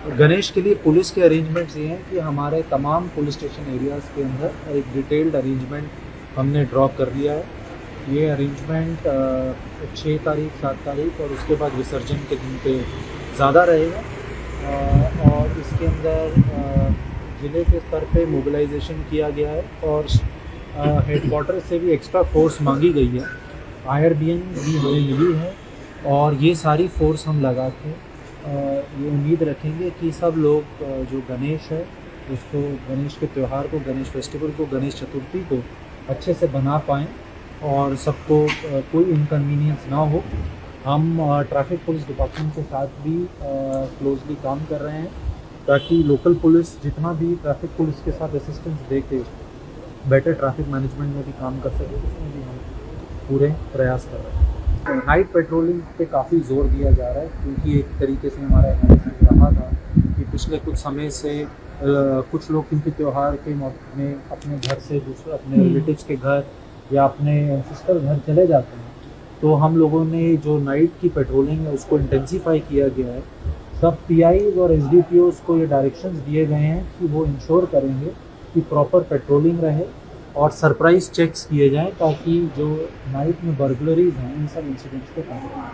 गणेश के लिए पुलिस के अरेंजमेंट्स ये हैं कि हमारे तमाम पुलिस स्टेशन एरियाज़ के अंदर एक डिटेल्ड अरेंजमेंट हमने ड्रॉ कर दिया है। ये अरेंजमेंट 6 तारीख 7 तारीख और उसके बाद विसर्जन के दिन पे ज़्यादा रहेगा। और इसके अंदर ज़िले के स्तर पे मोबिलाइजेशन किया गया है और हेडक्वार्टर से भी एक्स्ट्रा फोर्स मांगी गई है। IRBN भी हमें मिली है और ये सारी फोर्स हम लगा के ये उम्मीद रखेंगे कि सब लोग जो गणेश है उसको, गणेश के त्यौहार को, गणेश फेस्टिवल को, गणेश चतुर्थी को अच्छे से बना पाएँ और सबको कोई इनकन्वीनियंस ना हो। हम ट्रैफिक पुलिस डिपार्टमेंट के साथ भी क्लोजली काम कर रहे हैं ताकि लोकल पुलिस जितना भी ट्रैफिक पुलिस के साथ असिस्टेंस दे के बेटर ट्रैफिक मैनेजमेंट में भी काम कर सके, उसमें भी हम पूरे प्रयास कर रहे हैं। नाइट पेट्रोलिंग पे काफ़ी ज़ोर दिया जा रहा है क्योंकि एक तरीके से हमारा एनालिसिस रहा था कि पिछले कुछ समय से कुछ लोग क्योंकि त्यौहार के मौके में अपने घर से दूसरे अपने रिलेटिव्स के घर या अपने सिस्टर घर चले जाते हैं, तो हम लोगों ने जो नाइट की पेट्रोलिंग है उसको इंटेंसीफाई किया गया है। सब PIs और SDPOs को ये डायरेक्शंस दिए गए हैं कि वो इंश्योर करेंगे कि प्रॉपर पेट्रोलिंग रहे और सरप्राइज चेक्स किए जाएं ताकि जो नाइट में बर्गलरीज हैं इन सब इंसिडेंट्स को कम करें।